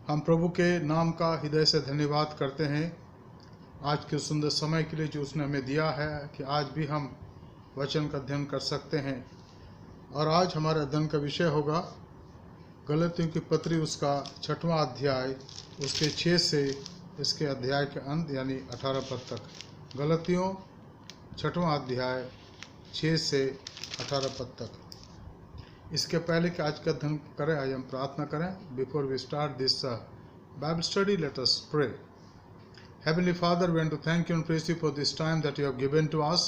हम प्रभु के नाम का हृदय से धन्यवाद करते हैं आज के सुंदर समय के लिए जो उसने हमें दिया है कि आज भी हम वचन का अध्ययन कर सकते हैं। और आज हमारे अध्ययन का विषय होगा गलतियों की पत्री, उसका 6वां अध्याय, उसके 6 से इसके अध्याय के अंत यानी 18 पद तक। गलतियों 6वां अध्याय 6 से 18 पद तक। इसके पहले कि आज का अध्ययन करें, आज हम प्रार्थना करें। Before we start this Bible study, let us pray. Heavenly Father, we want to thank you and praise you for this time that you have given to us,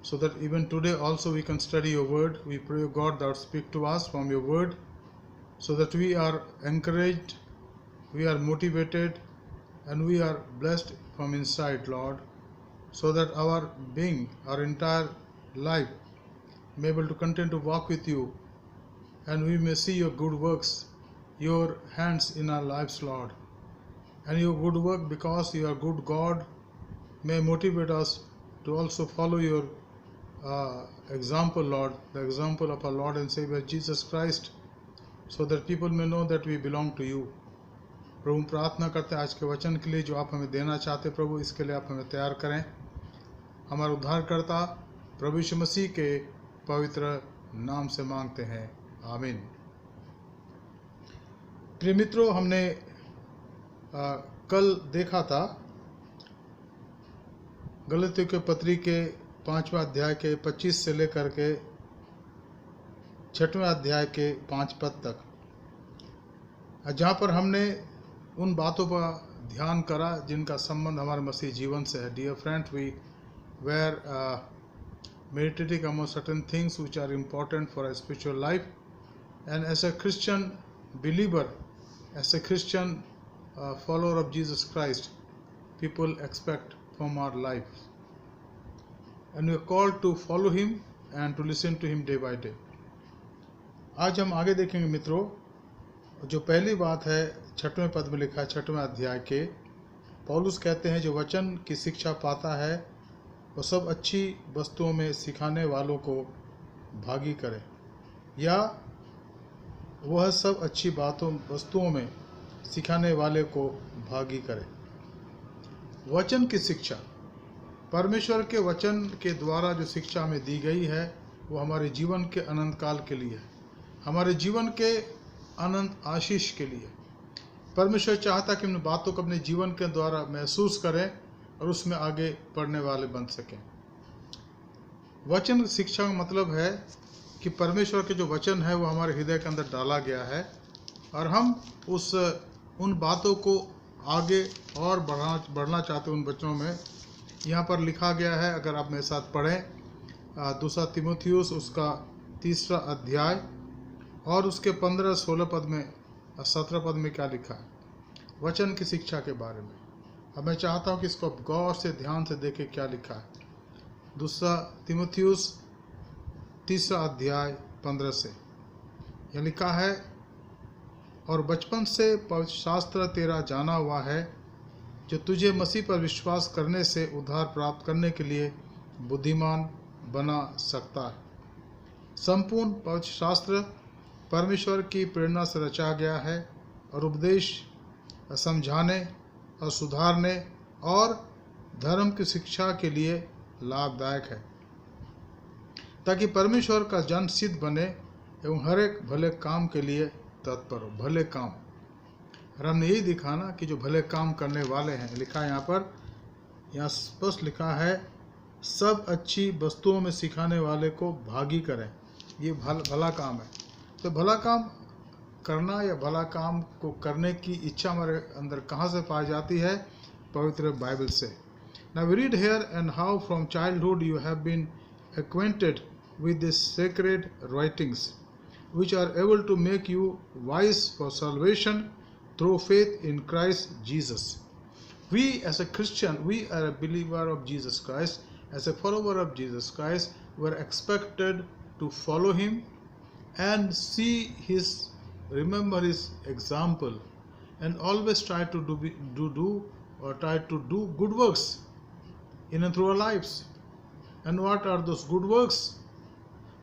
so that even today also we can study your word. We pray, God, that speak to us from your word, so that we are encouraged, we are motivated, and we are blessed from inside, Lord, so that our being, our entire life, may be able to continue to walk with you, and we may see your good works, your hands in our lives, Lord. And your good work, because you are good God, may motivate us to also follow your example, Lord, the example of our Lord and Savior Jesus Christ, so that people may know that we belong to you. प्रभु, प्रार्थना करते हैं आज के वचन के लिए जो आप हमें देना चाहते हैं। प्रभु, इसके लिए आप हमें तैयार करें। हमारे उद्धारकर्ता प्रभु यीशु मसीह के पवित्र नाम से मांगते हैं, आमीन। प्रिय मित्रों, हमने कल देखा था गलतियों के पत्री के 5वां अध्याय के 25 से लेकर के 6वें अध्याय के 5 पद तक, जहाँ पर हमने उन बातों पर ध्यान करा जिनका संबंध हमारे मसीह जीवन से है। Dear friend, we were meditating among certain things which are important for our spiritual life, and as a Christian believer, as a Christian follower of Jesus Christ, people expect from our life, and we are called to follow him and to listen to him day by day. आज हम आगे देखेंगे मित्रों, जो पहली बात है 6वें पद में लिखा है 6वें अध्याय के। पौलुस कहते हैं जो वचन की शिक्षा पाता है वो सब अच्छी वस्तुओं में सिखाने वालों को भागी करे, या वह सब अच्छी वस्तुओं में सिखाने वाले को भागी करे। वचन की शिक्षा, परमेश्वर के वचन के द्वारा जो शिक्षा हमें दी गई है वो हमारे जीवन के अनंत काल के लिए है, हमारे जीवन के अनंत आशीष के लिए। परमेश्वर चाहता कि उन बातों को अपने जीवन के द्वारा महसूस करें और उसमें आगे बढ़ने वाले बन सकें। वचन शिक्षा का मतलब है कि परमेश्वर के जो वचन है वो हमारे हृदय के अंदर डाला गया है और हम उन बातों को आगे और बढ़ना चाहते हैं उन वचनों में। यहाँ पर लिखा गया है, अगर आप मेरे साथ पढ़ें 2 तीमुथियुस उसका 3 अध्याय और उसके 15-16 पद में 17 पद में क्या लिखा है वचन की शिक्षा के बारे में। अब मैं चाहता हूँ कि इसको गौर से ध्यान से देखें क्या लिखा है। 2 तीमुथियुस 3 अध्याय 15 से यह लिखा है, और बचपन से पवित्र शास्त्र तेरा जाना हुआ है जो तुझे मसीह पर विश्वास करने से उद्धार प्राप्त करने के लिए बुद्धिमान बना सकता है। संपूर्ण पवित्र शास्त्र परमेश्वर की प्रेरणा से रचा गया है और उपदेश, समझाने और सुधारने और धर्म की शिक्षा के लिए लाभदायक है, ताकि परमेश्वर का जन सिद्ध बने एवं हर एक भले काम के लिए तत्पर हो। भले काम, और हमने यही दिखाना कि जो भले काम करने वाले हैं, लिखा है यहाँ पर, यहाँ स्पष्ट लिखा है सब अच्छी वस्तुओं में सिखाने वाले को भागी करें। ये भला काम है। तो भला काम करना या भला काम को करने की इच्छा हमारे अंदर कहाँ से पाई जाती है? पवित्र बाइबल से। Now we read here, and how from childhood you have been acquainted with the sacred writings, which are able to make you wise for salvation through faith in Christ Jesus. We as a Christian, we are a believer of Jesus Christ, as a follower of Jesus Christ, we are expected to follow him and see remember his example, and always try to do good works in and through our lives. And what are those good works?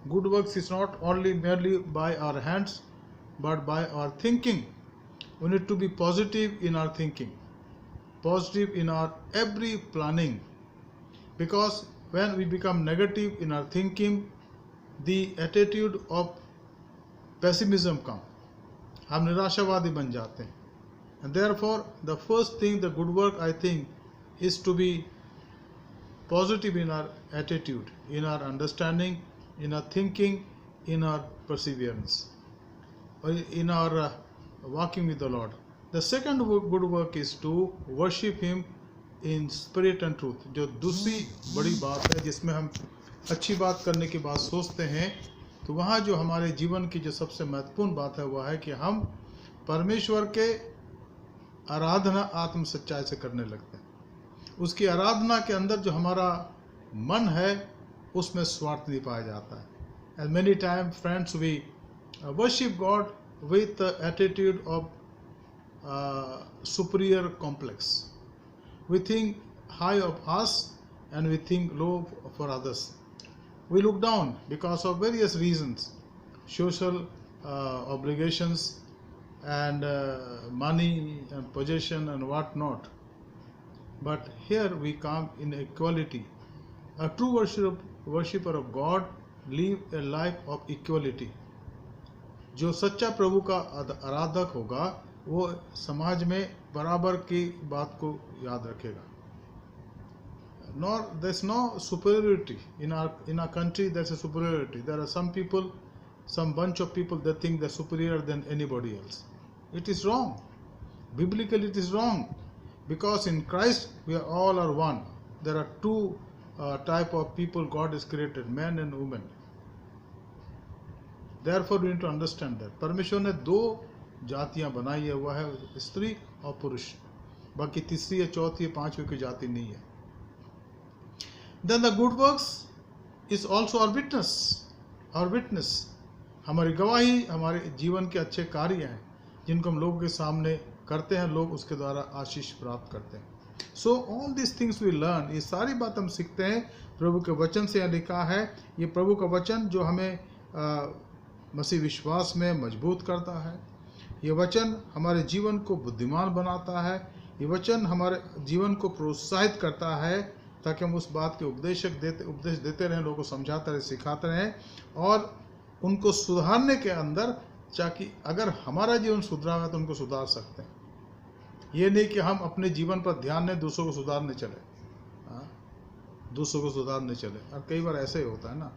Good works is not only merely by our hands, but by our thinking. We need to be positive in our thinking, positive in our every planning, because when we become negative in our thinking, the attitude of pessimism comes. हम निराशावादी बन जाते हैं. And therefore, the first thing, the good work, I think, is to be positive in our attitude, in our understanding, in our thinking, in our perseverance, in our walking with the Lord. The second good work is to worship Him in spirit and truth. जो दूसरी बड़ी बात है जिसमें हम अच्छी बात करने की बात सोचते हैं, तो वहाँ जो हमारे जीवन की जो सबसे महत्वपूर्ण बात है वह है कि हम परमेश्वर के आराधना आत्म सच्चाई से करने लगते हैं. उसकी आराधना के अंदर जो हमारा मन है उसमें स्वार्थ नहीं पाया जाता है. And many times, friends, we worship God with the attitude of superior complex. We think high of us and we think low for others. We look down because of various reasons, social obligations and money and possession and what not. But here we come in equality. A true worshipper of God live a life of equality. जो सच्चा प्रभु का आराधक होगा वो समाज में बराबर की बात को याद रखेगा. Nor there's no superiority in our country. There's a superiority. There are some people, some bunch of people that think they're superior than anybody else. It is wrong. Biblically it is wrong, because in Christ we all are one. There are two type of people God has created, men and women. Therefore we need to understand that परमेश्वर ने दो जातियां बनाई है, वह है स्त्री और पुरुष. बाकी तीसरी या चौथी या पांचवी की जाति नहीं है. Then the good works is also our witness. Our witness, हमारी गवाही, हमारे जीवन के अच्छे कार्य हैं जिनको हम लोगों के सामने करते हैं, लोग उसके द्वारा आशीष प्राप्त करते हैं. So all these things we learn, ये सारी बात हम सीखते हैं प्रभु के वचन से. यहाँ लिखा है ये प्रभु का वचन जो हमें मसीह विश्वास में मजबूत करता है. ये वचन हमारे जीवन को बुद्धिमान बनाता है. ये वचन हमारे जीवन को प्रोत्साहित करता है ताकि हम उस बात के उपदेश देते रहें, लोगों को समझाते रहें, सिखाते रहें और उनको सुधारने के अंदर, ताकि अगर हमारा जीवन सुधरा है तो उनको सुधार सकते हैं. ये नहीं कि हम अपने जीवन पर ध्यान दें, दूसरों को सुधारने चले. दूसरों को सुधारने चले. और कई बार ऐसे ही होता है ना,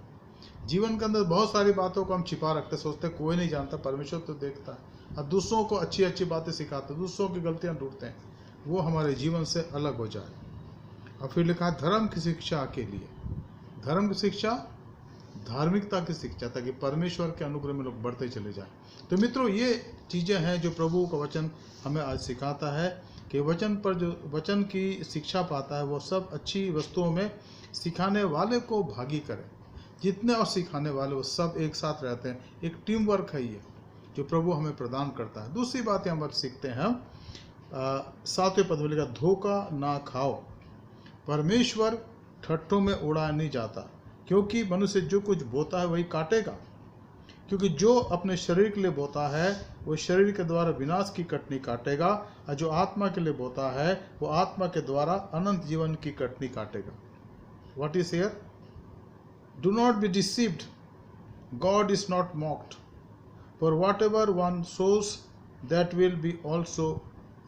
जीवन के अंदर बहुत सारी बातों को हम छिपा रखते, सोचते कोई नहीं जानता, परमेश्वर तो देखता है. और दूसरों को अच्छी अच्छी बातें सिखाते, दूसरों की गलतियां ढूंढते हैं, वो हमारे जीवन से अलग हो जाए. और फिर लिखा है धर्म की शिक्षा के लिए. धर्म की शिक्षा, धार्मिकता की शिक्षा, ताकि परमेश्वर के अनुग्रह में लोग बढ़ते चले जाएं. तो मित्रों, ये चीज़ें हैं जो प्रभु का वचन हमें आज सिखाता है कि वचन पर जो वचन की शिक्षा पाता है वो सब अच्छी वस्तुओं में सिखाने वाले को भागी करें. जितने और सिखाने वाले वो सब एक साथ रहते हैं. एक टीम वर्क है ये जो प्रभु हमें प्रदान करता है. दूसरी बात यहाँ पर सीखते हैं हम 7वें पद में लिखा धोखा ना खाओ. परमेश्वर ठट्ठों में उड़ाया नहीं जाता, क्योंकि मनुष्य जो कुछ बोता है वही काटेगा. क्योंकि जो अपने शरीर के लिए बोता है वो शरीर के द्वारा विनाश की कटनी काटेगा, और जो आत्मा के लिए बोता है वो आत्मा के द्वारा अनंत जीवन की कटनी काटेगा. What is here? Do not be deceived, God is not mocked, for whatever one sows that will be also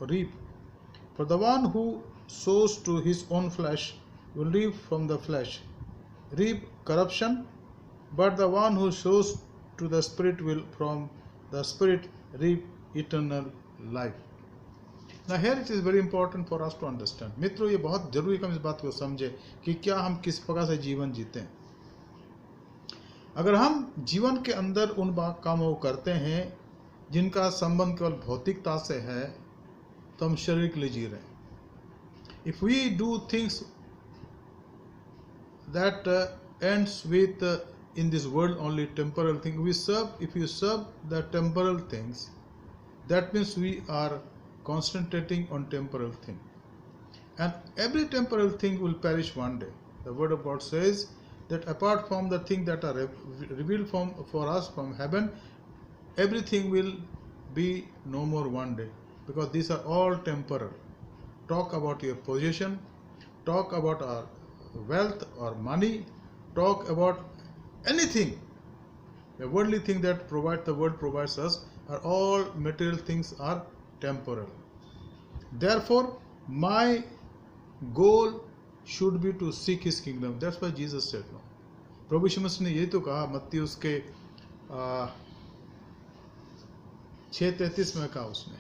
reap. For the one who sows to his own flesh will live from the flesh, reap corruption, but the one who sows to the Spirit will from the Spirit reap eternal life. Now here it is very important for us to understand. मित्रों, ये बहुत जरूरी हम इस बात को समझे कि क्या हम किस प्रकार से जीवन जीते हैं. अगर हम जीवन के अंदर उन कामों को करते हैं जिनका संबंध केवल भौतिकता से है, तो हम शरीर के लिए जी रहे हैं. If we do things that ends with in this world only temporal thing, if you serve the temporal things, that means we are concentrating on temporal thing, and every temporal thing will perish one day. The word of God says that apart from the things that are revealed for us from heaven, everything will be no more one day. because these are all temporal. Talk about your position, talk about our wealth or money, talk about anything. The worldly thing that the world provides us are all material things are temporal. Therefore, my goal should be to seek His kingdom. That's why Jesus said no. प्रभु यीशु मसीह ने यही तो कहा, मत्ती उसके 6:33 में कहा उसने.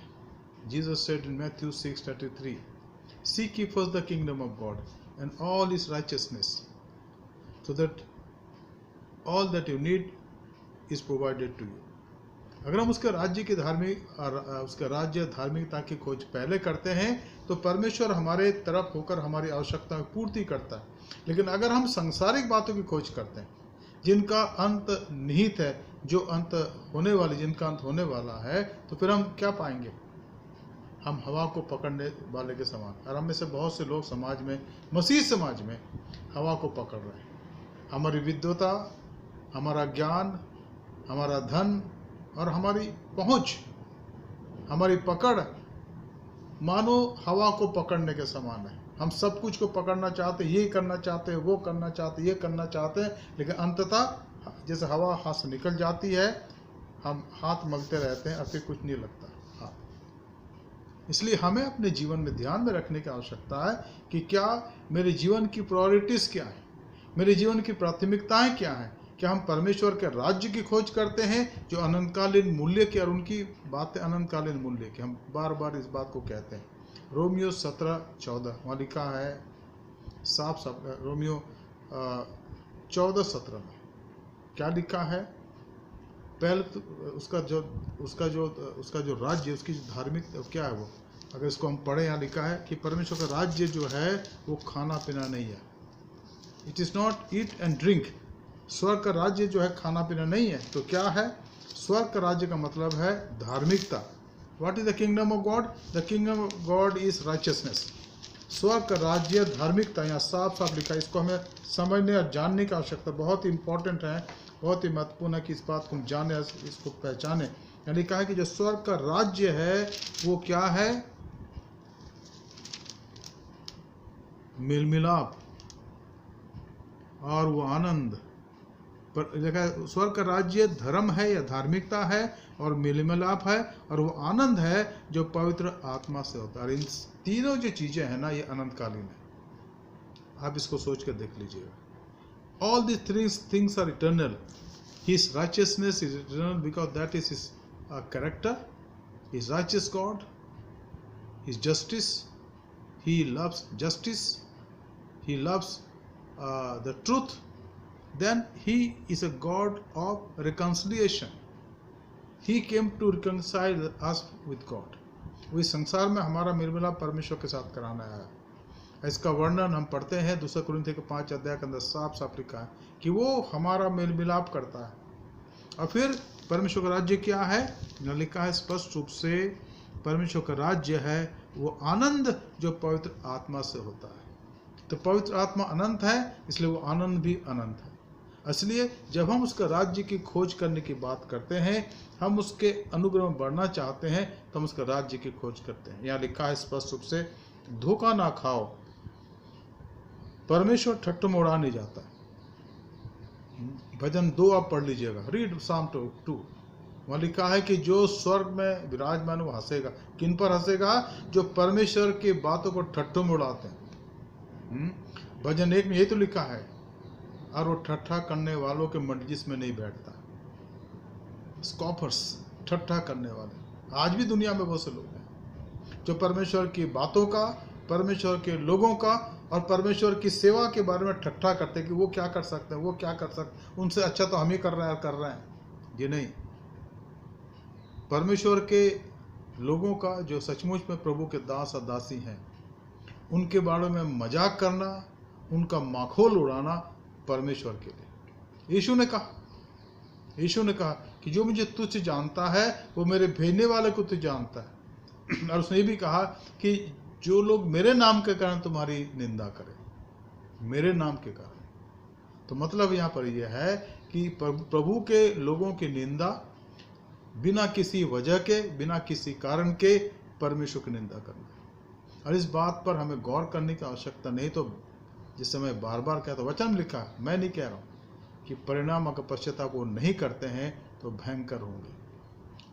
Jesus said in Matthew 6:33, seek ye first the kingdom of God and all His righteousness, so that all that you need is provided to you. अगर हम उसके राज्य की उसके राज्य धार्मिकता की खोज पहले करते हैं तो परमेश्वर हमारे तरफ होकर हमारी आवश्यकता की पूर्ति करता है. लेकिन अगर हम सांसारिक बातों की खोज करते हैं जिनका अंत निहित है, जो अंत होने वाली, जिनका अंत होने वाला है, तो फिर हम क्या पाएंगे? हम हवा को पकड़ने वाले के समान. और हम में से बहुत से लोग समाज में, मसीह समाज में हवा को पकड़ रहे हैं. हमारी विद्वता, हमारा ज्ञान, हमारा धन और हमारी पहुंच, हमारी पकड़ मानो हवा को पकड़ने के समान है. हम सब कुछ को पकड़ना चाहते, ये करना चाहते, वो करना चाहते, ये करना चाहते हैं, लेकिन अंततः जैसे हवा हाथ से निकल जाती है, हम हाथ मलते रहते हैं और फिर कुछ नहीं लगता हाथ. इसलिए हमें अपने जीवन में ध्यान में रखने की आवश्यकता है कि क्या मेरे जीवन की प्रायोरिटीज़ क्या है, मेरे जीवन की प्राथमिकताएं क्या हैं. क्या हम परमेश्वर के राज्य की खोज करते हैं जो अनंतकालीन मूल्य की, और उनकी बातें अनंतकालीन मूल्य की. हम बार बार इस बात को कहते हैं. रोमियो 17:14 वहाँ लिखा है साफ साफ. रोमियो 14:17 में क्या लिखा है? पहले तो उसका जो राज्य, उसकी धार्मिक क्या है वो, अगर इसको हम पढ़ें, यहाँ लिखा है कि परमेश्वर का राज्य जो है वो खाना पीना नहीं है. It is not eat and drink. स्वर्ग का राज्य जो है खाना पीना नहीं है. तो क्या है स्वर्ग का राज्य? का मतलब है धार्मिकता. What is the kingdom of God? The kingdom of God is righteousness. स्वर्ग का राज्य धार्मिकता, यहाँ साफ साफ लिखा है. इसको हमें समझने और जानने की आवश्यकता बहुत ही इंपॉर्टेंट है, बहुत ही महत्वपूर्ण है कि इस बात को हम जाने, इसको पहचाने. यहाँ लिखा है कि जो स्वर्ग का राज्य है वो क्या है? मिलमिलाप और वो आनंद. पर लिखा स्वर्ग का राज्य धर्म है या धार्मिकता है, और मिलमिलाप है, और वो आनंद है जो पवित्र आत्मा से होता है. और इन तीनों जो चीज़ें हैं ना, ये अनंतकालीन है. आप इसको सोच कर देख लीजिएगा. All this three things are eternal. His righteousness is eternal because that is his character. His righteous God, his justice, he loves justice, he loves the truth. Then he is a God of reconciliation. He came to reconcile us with God. वो इस संसार में हमारा मिलमिलाप परमेश्वर के साथ कराना है. इसका वर्णन हम पढ़ते हैं 2 कुरिन्थियों के 5 अध्याय के अंदर साफ साफ लिखा है कि वो हमारा मेलमिलाप करता है. और फिर परमेश्वर का राज्य क्या है? यहाँ लिखा है स्पष्ट रूप से, परमेश्वर का राज्य है वो आनंद जो पवित्र आत्मा से होता है. तो पवित्र आत्मा अनंत है, इसलिए वो आनंद भी अनंत है. इसलिए जब हम उसका राज्य की खोज करने की बात करते हैं, हम उसके अनुग्रह में बढ़ना चाहते हैं, तो हम उसका राज्य की खोज करते हैं. यहाँ लिखा है स्पष्ट रूप से, धोखा ना खाओ, परमेश्वर ठट्ठ में उड़ा नहीं जाता. भजन 2 आप पढ़ लीजिएगा, रीड साम 2. वहाँ लिखा है कि जो स्वर्ग में विराजमान वो हंसेगा. किन पर हंसेगा? जो परमेश्वर की बातों को ठट्ठों में उड़ाते हैं. भजन 1 में यही तो लिखा है, और वो ठट्ठा करने वालों के मजलिस में नहीं बैठता. स्कॉफर्स, ठट्ठा करने वाले आज भी दुनिया में बहुत से लोग हैं जो परमेश्वर की बातों का, परमेश्वर के लोगों का और परमेश्वर की सेवा के बारे में ठट्ठा करते हैं कि वो क्या कर सकते हैं, वो क्या कर सकते हैं, उनसे अच्छा तो हम ही कर रहे हैं. ये नहीं, परमेश्वर के लोगों का जो सचमुच में प्रभु के दास और दासी हैं, उनके बारे में मजाक करना, उनका माखौल उड़ाना परमेश्वर के लिए. यीशु ने कहा कि जो मुझे तुझ जानता है वो मेरे भेजने वाले को तुझ जानता है. और उसने भी कहा कि जो लोग मेरे नाम के कारण तुम्हारी निंदा करें, मेरे नाम के कारण. तो मतलब यहाँ पर यह है कि प्रभु के लोगों की निंदा बिना किसी वजह के, बिना किसी कारण के परमेश्वर की निंदा करना है। और इस बात पर हमें गौर करने की आवश्यकता नहीं, तो जिससे मैं बार बार कहता हूँ, वचन लिखा है, मैं नहीं कह रहा हूँ, कि परिणाम अगर पश्चाताप वो नहीं करते हैं तो भयंकर होंगे।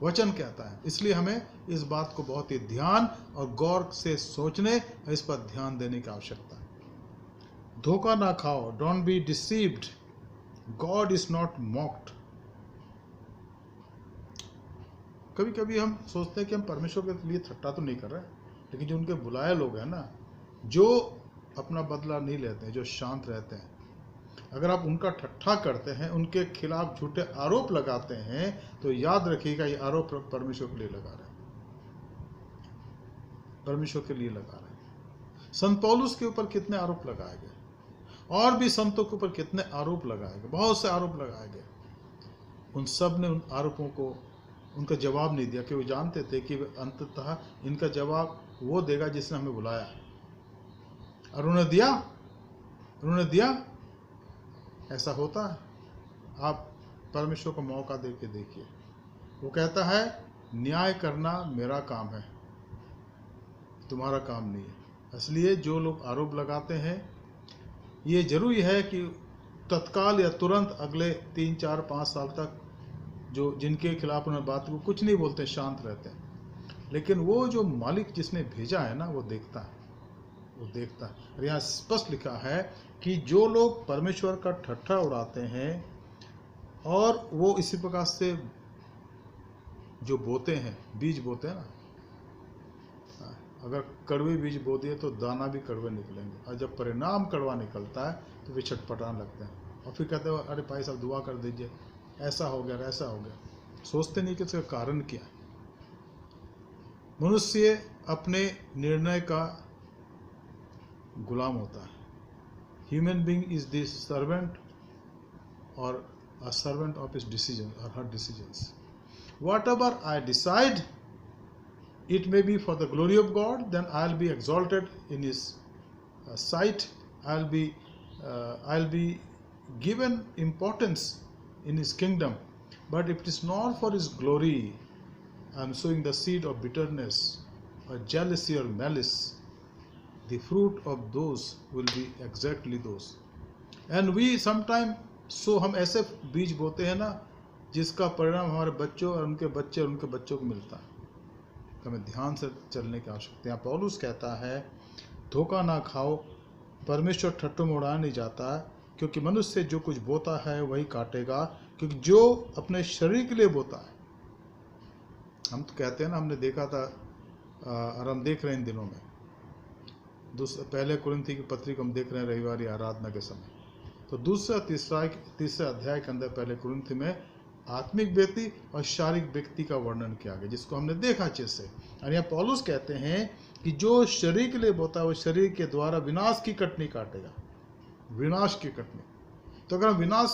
वचन कहता है। इसलिए हमें इस बात को बहुत ही ध्यान और गौर से सोचने और इस पर ध्यान देने की आवश्यकता है। धोखा ना खाओ, don't be deceived, God is not mocked. कभी कभी हम सोचते हैं कि हम परमेश्वर के लिए ठट्टा तो नहीं कर रहे, लेकिन जो उनके बुलाए लोग हैं ना, जो अपना बदला नहीं लेते हैं, जो शांत रहते हैं, अगर आप उनका ठट्ठा करते हैं, उनके खिलाफ झूठे आरोप लगाते हैं, तो याद रखिएगा ये आरोप परमेश्वर के लिए लगा रहे हैं, परमेश्वर के लिए लगा रहे हैं। संत पौलुस के ऊपर कितने आरोप लगाए गए, और भी संतों के ऊपर कितने आरोप लगाए गए, बहुत से आरोप लगाए गए। उन सब ने उन आरोपों को उनका जवाब नहीं दिया, कि वो जानते थे कि अंततः इनका जवाब वो देगा जिसने हमें बुलाया। और उन्होंने दिया। ऐसा होता है। आप परमेश्वर को मौका दे के देखिए। वो कहता है न्याय करना मेरा काम है, तुम्हारा काम नहीं है। इसलिए जो लोग आरोप लगाते हैं, ये जरूरी है कि तत्काल या तुरंत अगले 3, 4, 5 साल तक जो जिनके खिलाफ उन्होंने बात को कुछ नहीं बोलते, शांत रहते हैं। लेकिन वो जो मालिक जिसने भेजा है ना, वो देखता है, वो देखता है। और यहाँ स्पष्ट लिखा है कि जो लोग परमेश्वर का ठट्ठा उड़ाते हैं और वो इसी प्रकार से जो बोते हैं, बीज बोते हैं ना, अगर कड़वे बीज बो दिए तो दाना भी कड़वे निकलेंगे, और जब परिणाम कड़वा निकलता है तो वे छटपटाने लगते हैं और फिर कहते हैं अरे भाई साहब दुआ कर दीजिए, ऐसा हो गया, ऐसा हो गया। सोचते नहीं कि इसका कारण क्या है। मनुष्य अपने निर्णय का गुलाम होता है। Human being is the servant और a servant of his decision और her decisions. Whatever I decide, it may be for the glory of God, then I'll be exalted in His sight. I'll be given importance in His kingdom. But if it is not for His glory, I'm sowing the seed of bitterness or jealousy or malice. The fruit of those will be exactly those. And we sometimes sow, हम ऐसे बीज बोते हैं ना जिसका परिणाम हमारे बच्चों और उनके बच्चों को मिलता है। तो हमें ध्यान से चलने की आवश्यकता है। पौलुस कहता है धोखा ना खाओ, परमेश्वर ठट्ठों में उड़ाया नहीं जाता है, क्योंकि मनुष्य जो कुछ बोता है वही काटेगा, क्योंकि जो अपने शरीर के लिए बोता है। हम तो कहते हैं ना, हमने देखा था और हम देख रहे हैं इन दिनों में, पहले कुरिन्थी की पत्री को हम देख रहे हैं रविवार आराधना के समय। तो दूसरा तीसरा अध्याय के अंदर पहले कुरिन्थी में आत्मिक व्यक्ति और शारीरिक व्यक्ति का वर्णन किया गया, जिसको हमने देखा अच्छे से। और यहाँ पौलुस कहते हैं कि जो शरीर के लिए बोता है वो शरीर के द्वारा विनाश की कटनी काटेगा, विनाश की कटनी। तो अगर हम विनाश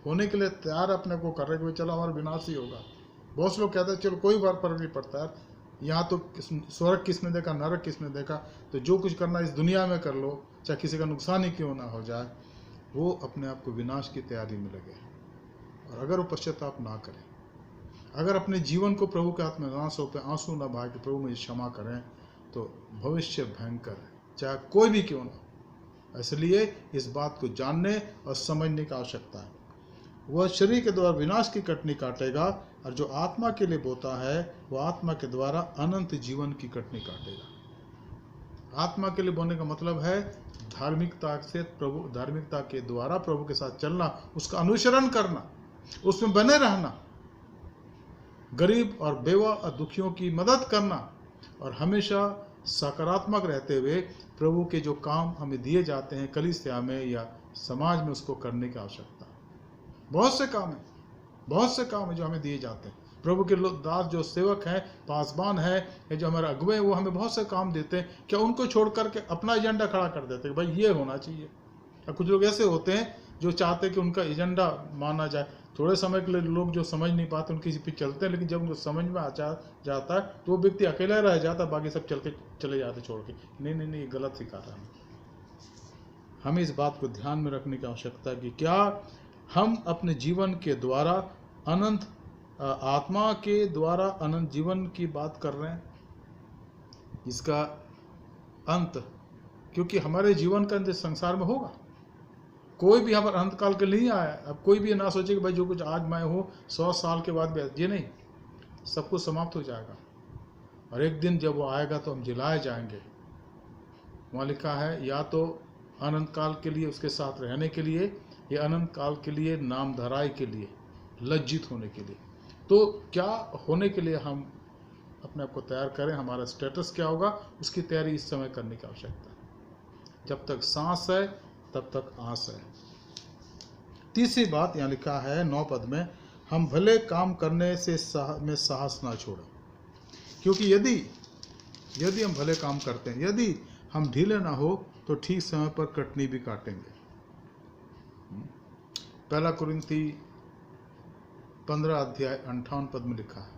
होने के लिए तैयार अपने को कर रहे कि चलो हमारा विनाश ही होगा। बहुत से लोग कहते हैं चलो कोई बार फर्क नहीं पड़ता है, यहाँ तो स्वर्ग किसने देखा, नरक किसने देखा, तो जो कुछ करना इस दुनिया में कर लो, चाहे किसी का नुकसान ही क्यों ना हो जाए। वो अपने आप को विनाश की तैयारी में लगे। और अगर वो पश्चाताप ना करें, अगर अपने जीवन को प्रभु के हाथ में ना सौंपे, आंसू ना बहा कि प्रभु मुझे क्षमा करें, तो भविष्य भयंकर है, चाहे कोई भी क्यों ना। इसलिए इस बात को जानने और समझने की आवश्यकता है। वह शरीर के द्वारा विनाश की कटनी काटेगा, और जो आत्मा के लिए बोता है वह आत्मा के द्वारा अनंत जीवन की कटनी काटेगा। आत्मा के लिए बोने का मतलब है धार्मिकता के द्वारा प्रभु के साथ चलना, उसका अनुसरण करना, उसमें बने रहना, गरीब और बेवा और दुखियों की मदद करना, और हमेशा सकारात्मक रहते हुए प्रभु के जो काम हमें दिए जाते हैं कलीसिया में या समाज में, उसको करने की आवश्यकता है। बहुत से काम है जो हमें दिए जाते हैं। प्रभु के दास जो सेवक हैं, पासबान है, या जो हमारे अगुवे, वो हमें बहुत से काम देते हैं। क्या उनको छोड़ करके अपना एजेंडा खड़ा कर देते हैं कि भाई ये होना चाहिए। और कुछ लोग ऐसे होते हैं जो चाहते हैं कि उनका एजेंडा माना जाए। थोड़े समय के लिए लोग जो समझ नहीं पाते उनकी पे चलते हैं, लेकिन जब उनको समझ में आ जाता है तो वो व्यक्ति अकेला रह जाता है, बाकी सब चले जाते छोड़ के। नहीं, ये गलत सिखा रहा है। हमें इस बात को ध्यान में रखने की आवश्यकता है कि क्या हम अपने जीवन के द्वारा आत्मा के द्वारा अनंत जीवन की बात कर रहे हैं। इसका अंत, क्योंकि हमारे जीवन का अंत इस संसार में होगा। कोई भी यहाँ पर अंत काल के लिए नहीं आया। अब कोई भी ना सोचे कि भाई जो कुछ आज मैं हूँ 100 साल के बाद भी, ये नहीं, सब कुछ समाप्त हो जाएगा और एक दिन जब वो आएगा तो हम जिलाए जाएंगे। वहाँ लिखा है या तो अनंत काल के लिए उसके साथ रहने के लिए, या अनंत काल के लिए नाम धराई के लिए, लज्जित होने के लिए। तो क्या होने के लिए हम अपने आप को तैयार करें, हमारा स्टेटस क्या होगा, उसकी तैयारी इस समय करने की आवश्यकता है। जब तक सांस है तब तक आस है। तीसरी बात यहाँ लिखा है 9 पद में, हम भले काम करने में साहस ना छोड़ें, क्योंकि यदि हम भले काम करते हैं, यदि हम ढीले ना हो तो ठीक समय पर कटनी भी काटेंगे। 1 कुरिन्थी 15 अध्याय 58 पद में लिखा है,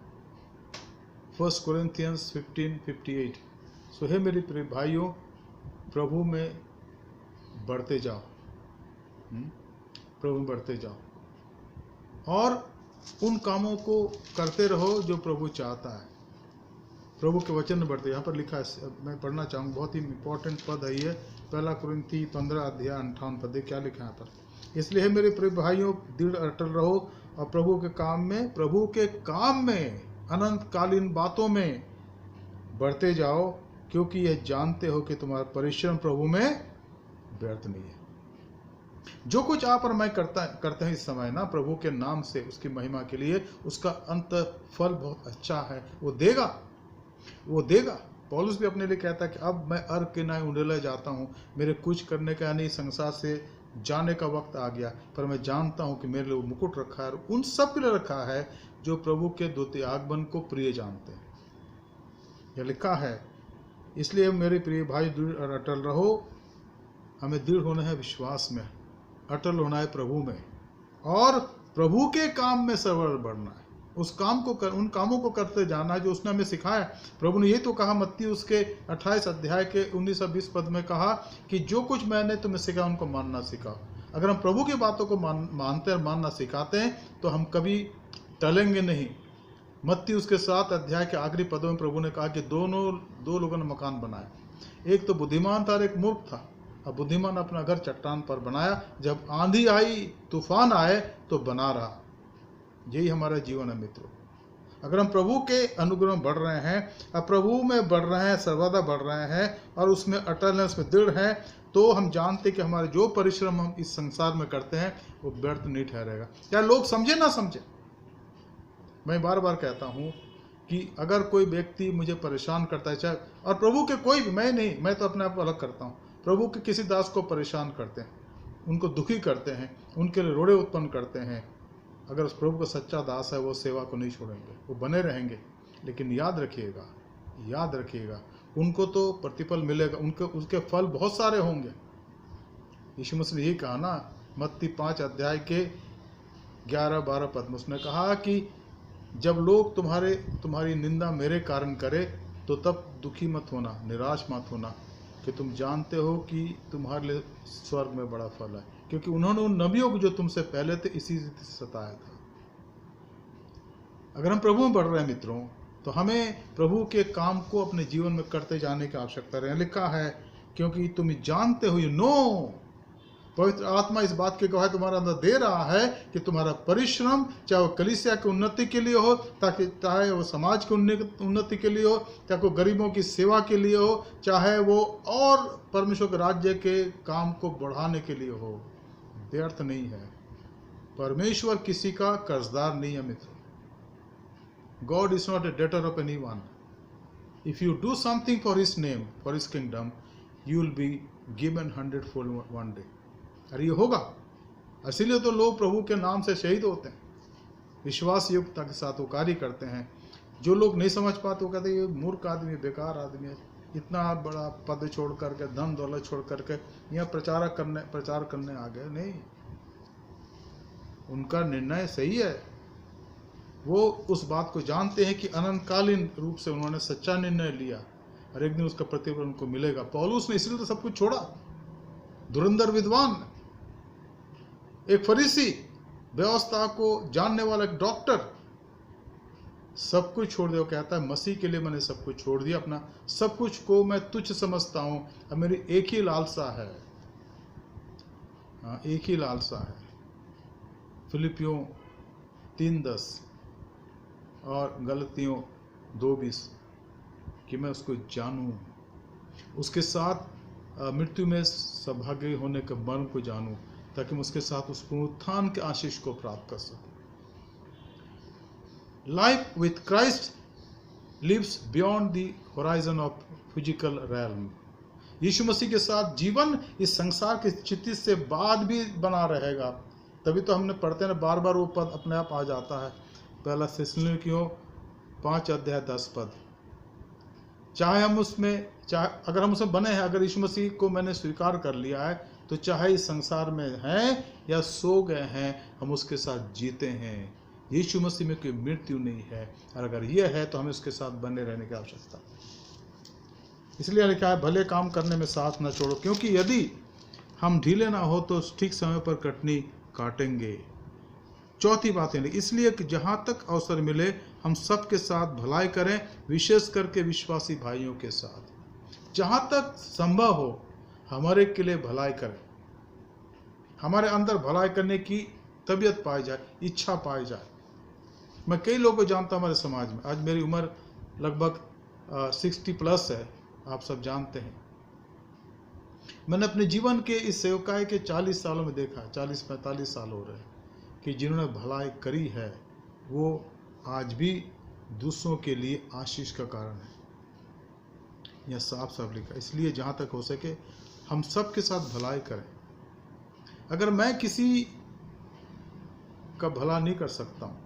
1 Corinthians 15:58। सो हे मेरे प्रिय भाइयों, प्रभु में बढ़ते जाओ, प्रभु में बढ़ते जाओ और उन कामों को करते रहो जो प्रभु चाहता है। प्रभु के वचन में बढ़ते, यहाँ पर लिखा है, मैं पढ़ना चाहूँगा, बहुत ही इंपॉर्टेंट पद है ये, 1 कुरिन्थी 15 अध्याय 58 पद। क्या लिखा है यहाँ पर, इसलिए हे मेरे प्रिय भाइयों, दृढ़ अटल रहो और प्रभु के काम में अनंतकालीन बातों में बढ़ते जाओ, क्योंकि यह जानते हो कि तुम्हारा परिश्रम प्रभु में व्यर्थ नहीं है। जो कुछ आप और मैं करते हैं इस समय ना, प्रभु के नाम से, उसकी महिमा के लिए, उसका अंत फल बहुत अच्छा है, वो देगा। पौलुस भी अपने लिए कहता है कि अब मैं अर्घ के नाई उंडेला जाता हूँ, मेरे कुछ करने का यानी संसार से जाने का वक्त आ गया, पर मैं जानता हूँ कि मेरे लिए मुकुट रखा है, और उन सब के लिए रखा है जो प्रभु के द्वितीय आगमन को प्रिय जानते हैं। यह लिखा है, इसलिए मेरे प्रिय भाई दृढ़ और अटल रहो। हमें दृढ़ होना है विश्वास में, अटल होना है प्रभु में, और प्रभु के काम में सरवर बढ़ना है। उन कामों को करते जाना है जो उसने हमें सिखाया। प्रभु ने ये तो कहा, मत्ती उसके 28 अध्याय के 19 और 20 पद में कहा कि जो कुछ मैंने तुम्हें सिखाया उनको मानना सिखाओ। अगर हम प्रभु की बातों को मानते और मानना सिखाते हैं तो हम कभी टलेंगे नहीं। मत्ती उसके 7 अध्याय के आखिरी पदों में प्रभु ने कहा कि दो लोगों ने मकान बनाया, एक तो बुद्धिमान था और एक मूर्ख था। अब बुद्धिमान अपना घर चट्टान पर बनाया, जब आंधी आई, तूफान आए तो बना रहा। यही हमारा जीवन है मित्रों। अगर हम प्रभु के अनुग्रह में बढ़ रहे हैं, अब प्रभु में बढ़ रहे हैं, सर्वदा बढ़ रहे हैं और उसमें अटल हैं, उसमें दृढ़ हैं, तो हम जानते कि हमारे जो परिश्रम हम इस संसार में करते हैं वो व्यर्थ नहीं ठहरेगा। क्या लोग समझे ना समझे, मैं बार बार कहता हूँ कि अगर कोई व्यक्ति मुझे परेशान करता है, चाहे और प्रभु के कोई भी, मैं तो अपने आप को अलग करता हूँ, प्रभु के किसी दास को परेशान करते हैं, उनको दुखी करते हैं, उनके लिए रोड़े उत्पन्न करते हैं, अगर उस प्रभु का सच्चा दास है वो सेवा को नहीं छोड़ेंगे, वो बने रहेंगे। लेकिन याद रखिएगा उनको तो प्रतिफल मिलेगा, उसके फल बहुत सारे होंगे। यीशु मसीह ने यही कहा ना, मत्ती 5 अध्याय के 11-12 पद में उसने कहा कि जब लोग तुम्हारी निंदा मेरे कारण करे तो तब दुखी मत होना, निराश मत होना, कि तुम जानते हो कि तुम्हारे लिए स्वर्ग में बड़ा फल है, क्योंकि उन्होंने उन नबियों को जो तुमसे पहले थे इसी से सताया था। अगर हम प्रभु में बढ़ रहे हैं मित्रों, तो हमें प्रभु के काम को अपने जीवन में करते जाने की आवश्यकता है। लिखा है, क्योंकि तुम जानते हो, पवित्र आत्मा इस बात की गवाही तुम्हारे अंदर दे रहा है कि तुम्हारा परिश्रम, चाहे वो कलीसिया की उन्नति के लिए हो, चाहे वो समाज की उन्नति के लिए हो, चाहे वो गरीबों की सेवा के लिए हो, चाहे वो और परमेश्वर के राज्य के काम को बढ़ाने के लिए हो, व्यर्थ नहीं है। परमेश्वर किसी का कर्जदार नहीं है मित्र। God is not a debtor of anyone. If you do something for His name, for His kingdom, you will be given 100-fold one day. अरे ये होगा। इसीलिए तो लोग प्रभु के नाम से शहीद होते हैं, विश्वास योग्यता के साथ वो कार्य करते हैं। जो लोग नहीं समझ पाते वो कहते हैं ये मूर्ख आदमी, बेकार आदमी है, इतना बड़ा पद छोड़ करके, धन दौलत छोड़ करके यहाँ प्रचार करने आ गए। नहीं, उनका निर्णय सही है। वो उस बात को जानते हैं कि अनंतकालीन रूप से उन्होंने सच्चा निर्णय लिया और एक दिन उसका प्रतिफल उनको मिलेगा। पौलुस ने इसलिए तो सब कुछ छोड़ा। धुरंधर विद्वान, एक फरीसी, व्यवस्था को जानने वाला एक डॉक्टर, सब कुछ छोड़ दिया। वो कहता है मसीह के लिए मैंने सब कुछ छोड़ दिया, अपना सब कुछ को मैं तुच्छ समझता हूँ। अब मेरी एक ही लालसा है, हाँ एक ही लालसा है, फिलिपियों 3:10 और गलतियों 2:20, कि मैं उसको जानूं, उसके साथ मृत्यु में सौभाग्य होने के मर्म को जानूं, ताकि मैं उसके साथ उस पुनरुत्थान के आशीष को प्राप्त कर सकूं। Life with Christ lives beyond the horizon of physical realm। Yeshu Masih के साथ जीवन इस संसार की स्थिति से बाद भी बना रहेगा। तभी तो हमने पढ़ते हैं बार बार वो पद अपने आप आ जाता है, पहला थिस्सलुनीकियों 5:10 चाहे हम उसमें, चाहे अगर हम उसमें बने हैं, अगर यीशु मसीह को मैंने स्वीकार कर लिया है, तो चाहे इस संसार में हैं या सो गए हैं, हम उसके साथ जीते हैं। यीशु मसीह में कोई मृत्यु नहीं है, और अगर यह है तो हमें उसके साथ बने रहने की आवश्यकता। इसलिए लिखा है भले काम करने में साथ न छोड़ो, क्योंकि यदि हम ढीले ना हो तो ठीक समय पर कटनी काटेंगे। चौथी बात है, इसलिए कि जहाँ तक अवसर मिले हम सबके साथ भलाई करें, विशेष करके विश्वासी भाइयों के साथ। जहाँ तक संभव हो हमारे के लिए भलाई करें, हमारे अंदर भलाई करने की तबीयत पाई जाए, इच्छा पाई जाए। मैं कई लोगों को जानता हूँ हमारे समाज में, आज मेरी उम्र लगभग 60+ है, आप सब जानते हैं। मैंने अपने जीवन के इस सेवकाई के 40 सालों में देखा, 40-45 साल हो रहे हैं, कि जिन्होंने भलाई करी है वो आज भी दूसरों के लिए आशीष का कारण है। यह साफ साफ लिखा। इसलिए जहाँ तक हो सके हम सब के साथ भलाई करें। अगर मैं किसी का भला नहीं कर सकता हूँ,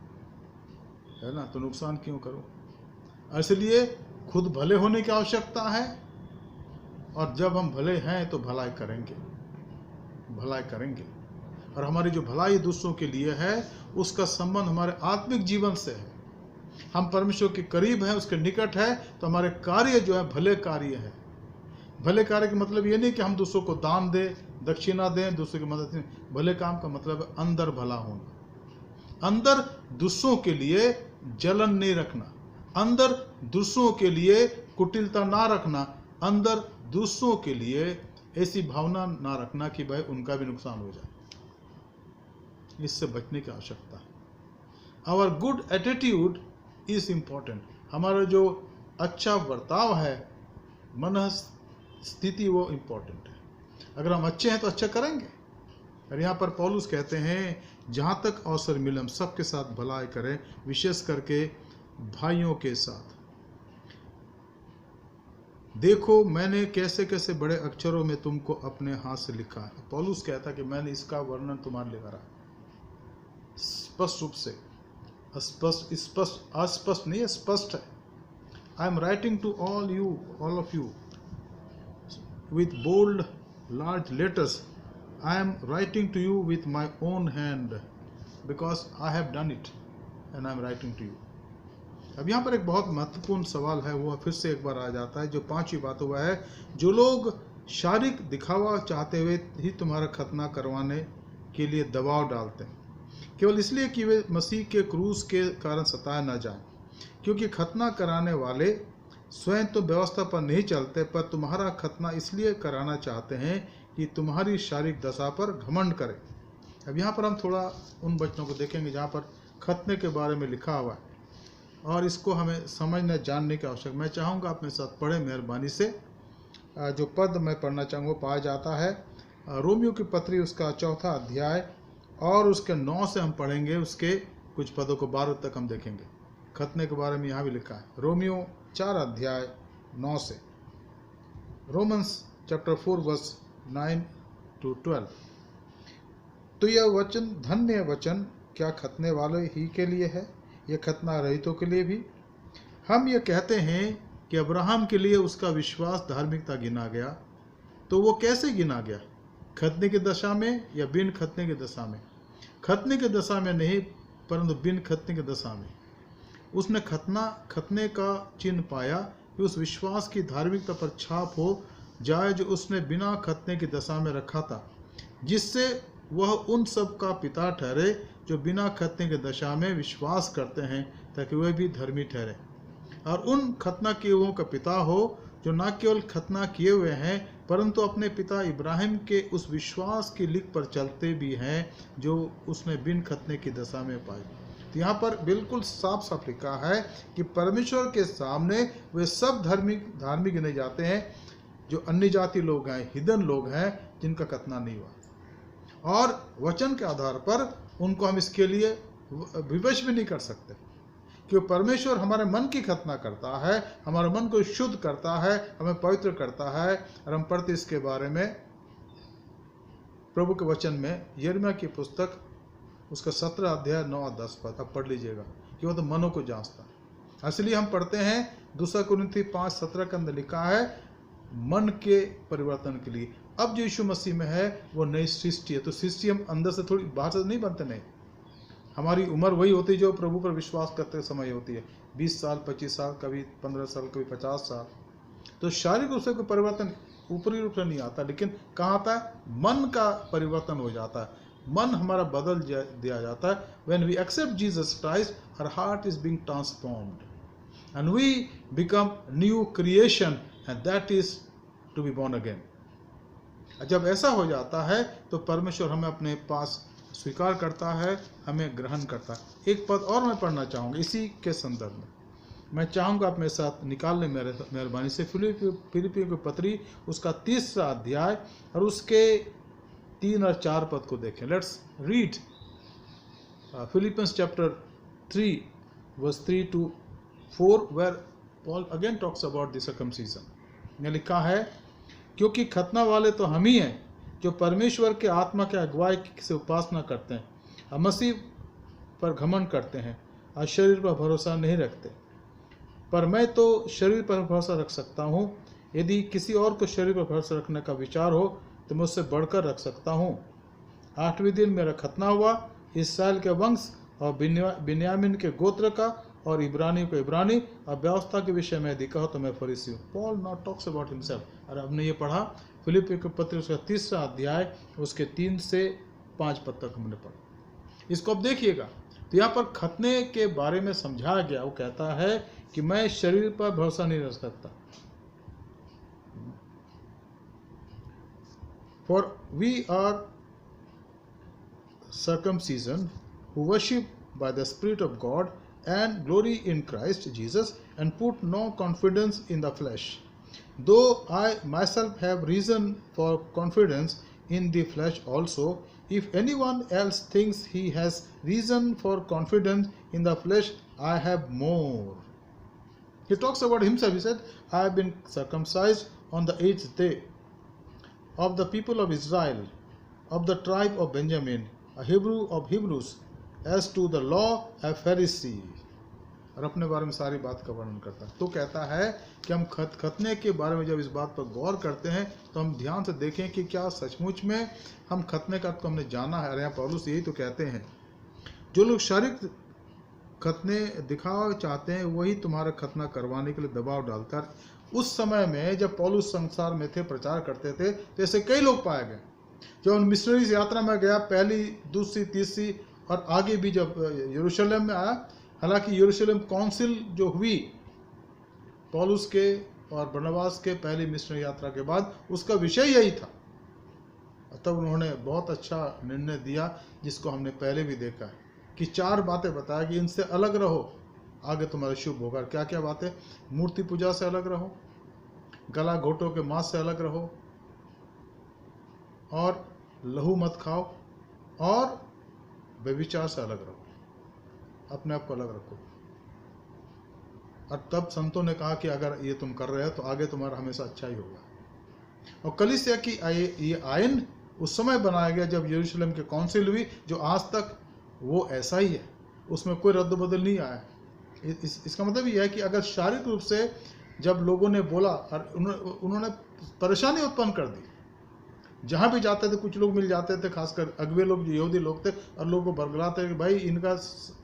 है ना, तो नुकसान क्यों करूँ। इसलिए खुद भले होने की आवश्यकता है, और जब हम भले हैं तो भलाई करेंगे, भलाई करेंगे। और हमारी जो भलाई दूसरों के लिए है उसका संबंध हमारे आत्मिक जीवन से है। हम परमेश्वर के करीब हैं, उसके निकट है, तो हमारे कार्य जो है भले कार्य है। भले कार्य का मतलब ये नहीं कि हम दूसरों को दान दें, दक्षिणा दें, दूसरों की मदद करें। भले काम का मतलब है अंदर भला होना, अंदर दूसरों के लिए जलन नहीं रखना, अंदर दूसरों के लिए कुटिलता ना रखना, अंदर दूसरों के लिए ऐसी भावना ना रखना कि भाई उनका भी नुकसान हो जाए। इससे बचने की आवश्यकता है। Our good attitude is important. हमारा जो अच्छा बर्ताव है, मन स्थिति, वो इम्पोर्टेंट है। अगर हम अच्छे हैं तो अच्छा करेंगे। और यहाँ पर पौलुस कहते हैं जहाँ तक अवसर मिले हम सबके साथ भलाई करें, विशेष करके भाइयों के साथ। देखो मैंने कैसे कैसे बड़े अक्षरों में तुमको अपने हाथ से लिखा है। पौलुस कहता कि मैंने इसका वर्णन तुम्हारे लिए करा, स्पष्ट रूप से, अस्पष्ट नहीं है, स्पष्ट है। I am writing to all of you with bold large letters. I am writing to you with my own hand because I have done it and I am writing to you. अब यहाँ पर एक बहुत महत्वपूर्ण सवाल है, वो फिर से एक बार आ जाता है, जो 5वीं बात हुआ है। जो लोग शारीरिक दिखावा चाहते हुए ही तुम्हारा खतना करवाने के लिए दबाव डालते हैं, केवल इसलिए कि वे मसीह के क्रूस के कारण सताए न जाएं, क्योंकि खतना कराने वाले स्वयं तो व्यवस्था पर नहीं चलते, पर तुम्हारा खतना इसलिए कराना चाहते हैं कि तुम्हारी शारीरिक दशा पर घमंड करें। अब यहाँ पर हम थोड़ा उन वचनों को देखेंगे जहाँ पर खतने के बारे में लिखा हुआ है, और इसको हमें समझने जानने की आवश्यकता। मैं चाहूँगा आप मेरे साथ पढ़ें मेहरबानी से। जो पद मैं पढ़ना चाहूँगा पाया जाता है रोमियो की पत्री उसका 4था अध्याय, और उसके 9 से हम पढ़ेंगे, उसके कुछ पदों को 12 तक हम देखेंगे। खतने के बारे में यहाँ भी लिखा है, रोमियो 4 अध्याय 9 से। Romans chapter 4 verse 9 to 12। तो यह वचन, धन्य वचन क्या खतने वाले ही के लिए है, यह खतना रहितों के लिए भी। हम ये कहते हैं कि अब्राहम के लिए उसका विश्वास धार्मिकता गिना गया, तो वो कैसे गिना गया, खतने की दशा में या बिन खतने की दशा में? खतने की दशा में नहीं, परंतु बिन खतने की दशा में। उसने खतने का चिन्ह पाया कि उस विश्वास की धार्मिकता पर छाप हो जाए जो उसने बिना खतने की दशा में रखा था, जिससे वह उन सब का पिता ठहरे जो बिना खतने की दशा में विश्वास करते हैं, ताकि वे भी धर्मी ठहरे और उन खतना किए हुओं का पिता हो जो न केवल खतना किए हुए हैं परंतु अपने पिता इब्राहिम के उस विश्वास की लिख पर चलते भी हैं जो उसने बिन खतने की दशा में पाई। तो यहाँ पर बिल्कुल साफ साफ लिखा है कि परमेश्वर के सामने वे सब धार्मिक गिने जाते हैं जो अन्य जाति लोग हैं, हिदन लोग हैं, जिनका खतना नहीं हुआ। और वचन के आधार पर उनको हम इसके लिए विवश भी नहीं कर सकते, क्योंकि परमेश्वर हमारे मन की खतना करता है, हमारे मन को शुद्ध करता है, हमें पवित्र करता है। और हम पढ़ते इसके बारे में प्रभु के वचन में यिर्मयाह की पुस्तक उसका 17 अध्याय 9 और 10 पद आप पढ़ लीजिएगा कि वो तो मनों को जांचता है। इसलिए हम पढ़ते हैं 2 कुरिन्थी 5:17 के अंदर लिखा है मन के परिवर्तन के लिए। अब जो यीशु मसीह में है वो नई सृष्टि है। तो सृष्टि हम अंदर से थोड़ी बाहर से नहीं बनते, नहीं, हमारी उम्र वही होती है जो प्रभु पर विश्वास करते समय होती है, 20 साल 25 साल, कभी 15 साल, कभी 50 साल। तो शारीरिक रूप से कोई परिवर्तन ऊपरी रूप से नहीं आता, लेकिन कहाँ आता है? मन का परिवर्तन हो जाता है, मन हमारा बदल दिया जाता है। When we accept Jesus Christ, our heart is being transformed and we become new creation and that is to be born again. जब ऐसा हो जाता है तो परमेश्वर हमें अपने पास स्वीकार करता है, हमें ग्रहण करता है। एक पद और मैं पढ़ना चाहूँगा इसी के संदर्भ में। मैं चाहूँगा आप मेरे साथ निकाल लें मेहरबानी से फिलिपियों की पत्री उसका 3 अध्याय और उसके 3 और 4 पद को देखें। Let's read Philippians chapter 3 verse 3 to 4 where Paul again talks about the circumcision। यहाँ लिखा है, क्योंकि खतना वाले तो हम ही हैं जो परमेश्वर के आत्मा के अगुवाई से उपासना करते हैं और मसीह पर घमंड करते हैं और शरीर पर भरोसा नहीं रखते। पर मैं तो शरीर पर भरोसा रख सकता हूँ, यदि किसी और को शरीर पर भरोसा रखने का विचार हो तो मैं उससे बढ़कर रख सकता हूँ। 8वें दिन मेरा खतना हुआ, इस्राएल के वंश और बिन्यामीन के गोत्र का और इब्रानी को इब्रानी और व्यवस्था के विषय में यदि कहो तो मैं फरीसी हूँ। Paul not talks about himself. और हमने ये पढ़ा फिलिपियों के पत्र उसका 3 अध्याय उसके 3 से 5 पद तक हमने पढ़ा। इसको अब देखिएगा, तो यहाँ पर खतने के बारे में समझाया गया। वो कहता है कि मैं शरीर पर भरोसा नहीं रख सकता। For we are circumcision who worship by the Spirit of God and glory in Christ Jesus and put no confidence in the flesh. Though I myself have reason for confidence in the flesh also, if anyone else thinks he has reason for confidence in the flesh, I have more. He talks about himself. He said, I have been circumcised on the 8th day of the people of Israel, of the tribe of Benjamin, a Hebrew of Hebrews, as to the law a Pharisee। और अपने बारे में सारी बात का वर्णन करता है। तो कहता है कि हम खतने के बारे में जब इस बात पर गौर करते हैं तो हम ध्यान से देखें कि क्या सचमुच में हम खतने का तो हमने जाना है। यहाँ पौलुस यही तो कहते हैं, जो लोग शारीरिक खतने दिखावा चाहते हैं वही तुम्हारा खतना करवाने के लिए दबाव डालता है। उस समय में जब पौलुस संसार में थे, प्रचार करते थे, तो ऐसे कई लोग पाए गए। जब उन मिशनरीज यात्रा में गया, पहली, दूसरी, तीसरी और आगे भी जब यरूशलेम में आया, हालांकि यरूशलेम काउंसिल जो हुई पौलुस के और बरनबास के पहली मिशनरी यात्रा के बाद, उसका विषय यही था। तब उन्होंने बहुत अच्छा निर्णय दिया, जिसको हमने पहले भी देखा है कि 4 बातें बताया कि इनसे अलग रहो, आगे तुम्हारा शुभ होगा। क्या क्या बातें? मूर्ति पूजा से अलग रहो, गला घोटों के मांस से अलग रहो, और लहू मत खाओ, और व्यभिचार से अलग रहो, अपने आप को अलग रखो। और तब संतों ने कहा कि अगर ये तुम कर रहे हो तो आगे तुम्हारा हमेशा अच्छा ही होगा। और कलीसिया की ये आयन उस समय बनाया गया जब यरूशलेम के काउंसिल हुई, जो आज तक वो ऐसा ही है, उसमें कोई रद्द बदल नहीं आया। इसका मतलब ये है कि अगर शारीरिक रूप से जब लोगों ने बोला और उन्होंने परेशानी उत्पन्न कर दी, जहाँ भी जाते थे कुछ लोग मिल जाते थे, खासकर अगवे लोग जो यहूदी लोग थे, और लोगों को बरगलाते कि भाई इनका